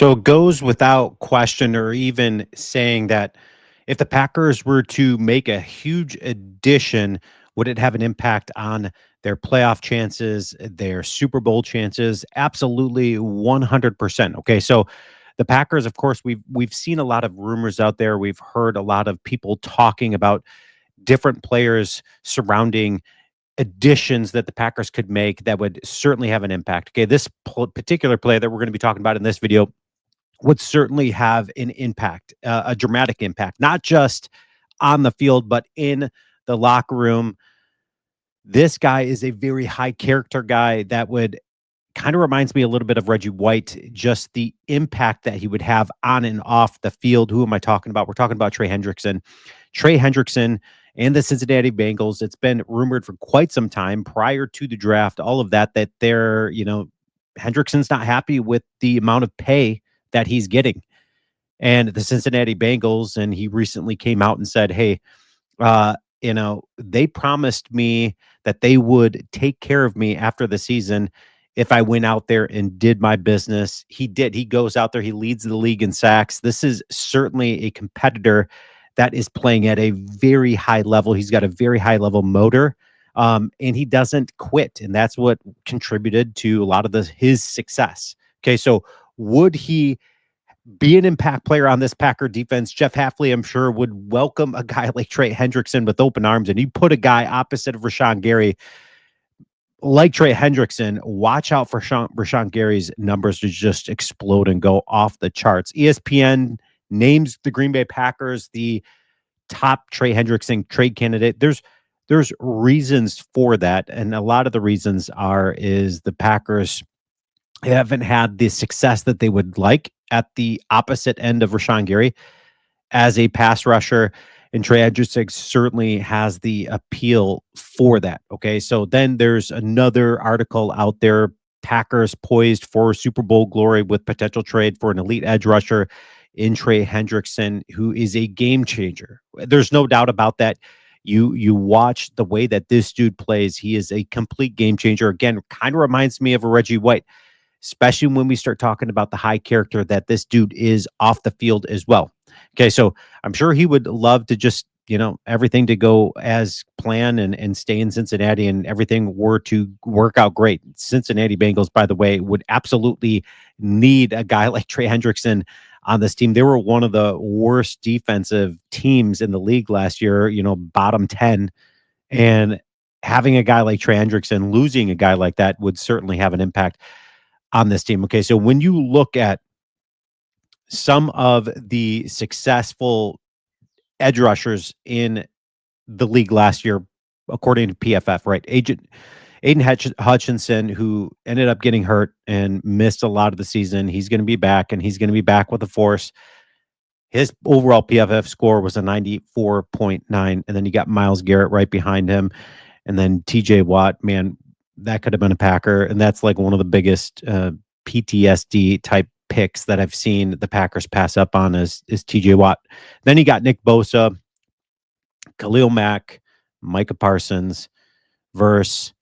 So it goes without question or even saying that if the Packers were to make a huge addition, would it have an impact on their playoff chances, their Super Bowl chances? Absolutely 100%. Okay, so the Packers, of course, we've seen a lot of rumors out there. We've heard a lot of people talking about different players surrounding additions that the Packers could make that would certainly have an impact. Okay, this particular play that we're going to be talking about in this video would certainly have an impact, a dramatic impact, not just on the field, but in the locker room. This guy is a very high character guy that would kind of reminds me a little bit of Reggie White, just the impact that he would have on and off the field. Who am I talking about? We're talking about Trey Hendrickson. Trey Hendrickson and the Cincinnati Bengals. It's been rumored for quite some time prior to the draft, all of that, that Hendrickson's not happy with the amount of pay that he's getting. And the Cincinnati Bengals, and he recently came out and said, hey, they promised me that they would take care of me after the season if I went out there and did my business. He did. He goes out there, he leads the league in sacks. This is certainly a competitor that is playing at a very high level. He's got a very high level motor. And he doesn't quit. And that's what contributed to a lot of his success. Okay. So would he be an impact player on this Packer defense? Jeff Hafley, I'm sure, would welcome a guy like Trey Hendrickson with open arms, and you put a guy opposite of Rashawn Gary like Trey Hendrickson. Watch out for Rashawn Gary's numbers to just explode and go off the charts. ESPN names the Green Bay Packers the top Trey Hendrickson trade candidate. There's reasons for that, and a lot of the reasons is the Packers haven't had the success that they would like at the opposite end of Rashawn Gary as a pass rusher. And Trey Hendrickson certainly has the appeal for that. Okay. So then there's another article out there. Packers poised for Super Bowl glory with potential trade for an elite edge rusher in Trey Hendrickson, who is a game changer. There's no doubt about that. You watch the way that this dude plays. He is a complete game changer. Again, kind of reminds me of a Reggie White, especially when we start talking about the high character that this dude is off the field as well. Okay, so I'm sure he would love to just, everything to go as planned and stay in Cincinnati and everything were to work out great. Cincinnati Bengals, by the way, would absolutely need a guy like Trey Hendrickson on this team. They were one of the worst defensive teams in the league last year, bottom 10. And having a guy like Trey Hendrickson, losing a guy like that would certainly have an impact on this team. Okay, so when you look at some of the successful edge rushers in the league last year, according to PFF, right? Aiden Hutchinson, who ended up getting hurt and missed a lot of the season, he's going to be back, and he's going to be back with the force. His overall PFF score was a 94.9, and then you got Myles Garrett right behind him, and then TJ Watt, man, that could have been a Packer, and that's like one of the biggest PTSD type picks that I've seen the Packers pass up on is TJ Watt. Then you got Nick Bosa, Khalil Mack, Micah Parsons, Verse,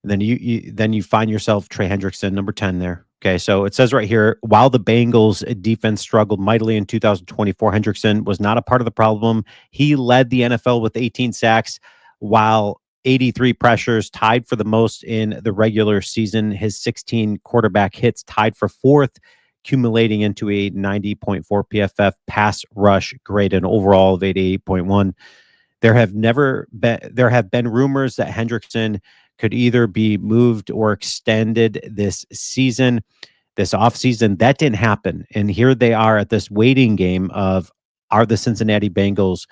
and then you find yourself Trey Hendrickson, number 10 there. Okay, so it says right here, while the Bengals defense struggled mightily in 2024, Hendrickson was not a part of the problem. He led the NFL with 18 sacks, while 83 pressures, tied for the most in the regular season. His 16 quarterback hits tied for fourth, accumulating into a 90.4 PFF pass rush grade, and overall of 88.1. There have been rumors that Hendrickson could either be moved or extended this offseason. That didn't happen. And here they are at this waiting game of, are the Cincinnati Bengals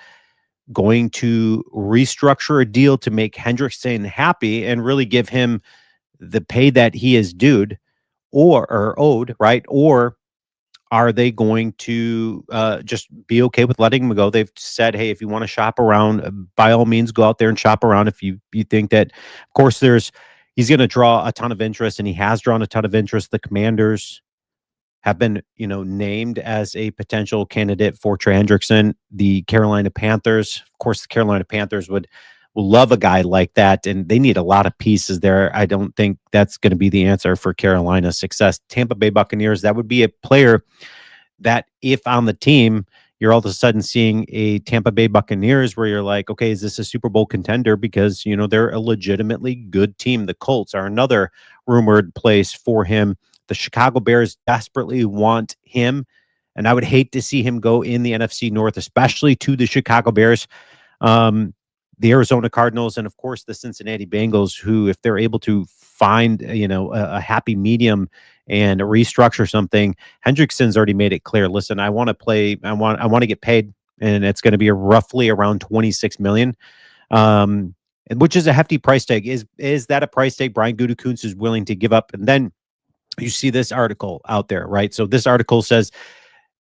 going to restructure a deal to make Hendrickson happy and really give him the pay that he is due or owed, right? Or are they going to just be okay with letting him go? They've said, hey, if you want to shop around, by all means, go out there and shop around. If you think that, of course, he's going to draw a ton of interest, and he has drawn a ton of interest. The Commanders have been, named as a potential candidate for Trey Hendrickson. The Carolina Panthers, of course, the Carolina Panthers would will love a guy like that, and they need a lot of pieces there. I don't think that's going to be the answer for Carolina's success. Tampa Bay Buccaneers, that would be a player that if on the team, you're all of a sudden seeing a Tampa Bay Buccaneers where you're like, okay, is this a Super Bowl contender? Because, they're a legitimately good team. The Colts are another rumored place for him. The Chicago Bears desperately want him. And I would hate to see him go in the NFC North, especially to the Chicago Bears. Um, the Arizona Cardinals, and of course the Cincinnati Bengals, who, if they're able to find a happy medium and restructure something, Hendrickson's already made it clear. Listen, I want to play. I want to get paid, and it's going to be roughly around 26 million, which is a hefty price tag. Is that a price tag Brian Gutekunst is willing to give up? And then you see this article out there, right? So this article says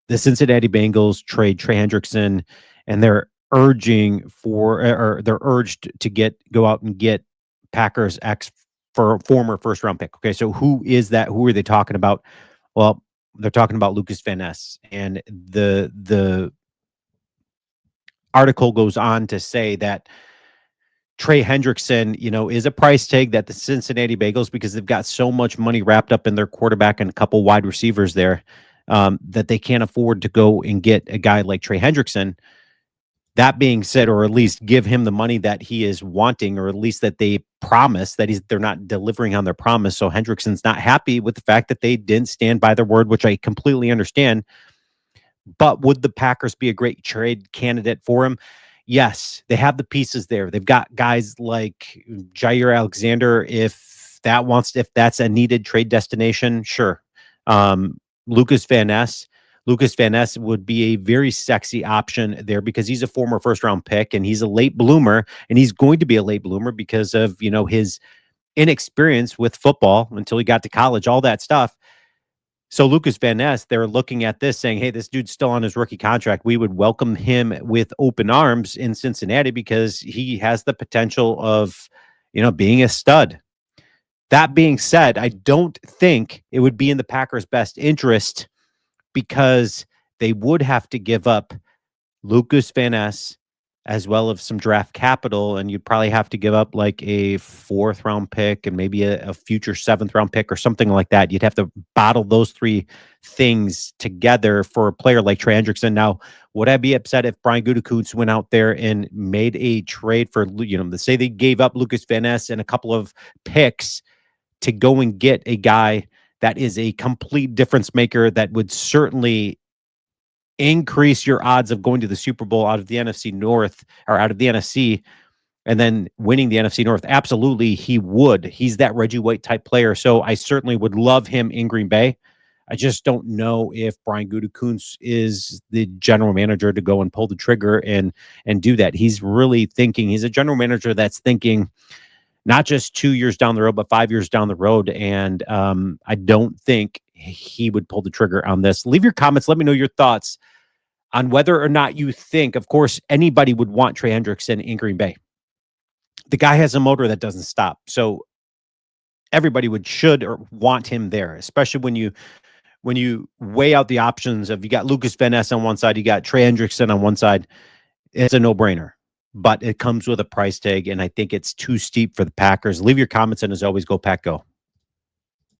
the Cincinnati Bengals trade Trey Hendrickson, and they're urging for, or they're urged to go out and get Packers ex for former first round pick. Okay, so who is that? Who are they talking about? Well, they're talking about Lucas Van Ness, and the article goes on to say that Trey Hendrickson, is a price tag that the Cincinnati Bengals, because they've got so much money wrapped up in their quarterback and a couple wide receivers there, that they can't afford to go and get a guy like Trey Hendrickson. That being said, or at least give him the money that he is wanting, or at least that they promise, that they're not delivering on their promise. So Hendrickson's not happy with the fact that they didn't stand by their word, which I completely understand. But would the Packers be a great trade candidate for him? Yes, they have the pieces there. They've got guys like Jair Alexander. If that's a needed trade destination, sure. Um, Lucas Van Ness. Lucas Van Ness would be a very sexy option there because he's a former first round pick and he's a late bloomer, and he's going to be a late bloomer because of his inexperience with football until he got to college, all that stuff. So Lucas Van Ness, they're looking at this saying, hey, this dude's still on his rookie contract. We would welcome him with open arms in Cincinnati because he has the potential of, being a stud. That being said, I don't think it would be in the Packers' best interest because they would have to give up Lucas Van Ness, as well as some draft capital, and you'd probably have to give up like a fourth round pick and maybe a future seventh round pick or something like that. You'd have to bottle those three things together for a player like Trey Hendrickson. Now, would I be upset if Brian Gutekunst went out there and made a trade for, let's say they gave up Lucas Van Ness and a couple of picks to go and get a guy that is a complete difference maker that would certainly increase your odds of going to the Super Bowl out of the NFC North, or out of the NFC, and then winning the NFC North? Absolutely, he would. He's that Reggie White type player. So I certainly would love him in Green Bay. I just don't know if Brian Gutekunst is the general manager to go and pull the trigger and do that. He's really thinking. He's a general manager that's thinking not just 2 years down the road, but 5 years down the road. And I don't think he would pull the trigger on this. Leave your comments. Let me know your thoughts on whether or not you think, of course, anybody would want Trey Hendrickson in Green Bay. The guy has a motor that doesn't stop. So everybody should or want him there, especially when you weigh out the options of, you got Lucas Van Ness on one side, you got Trey Hendrickson on one side. It's a no-brainer. But it comes with a price tag, and I think it's too steep for the Packers. Leave your comments, and as always, go Pack Go.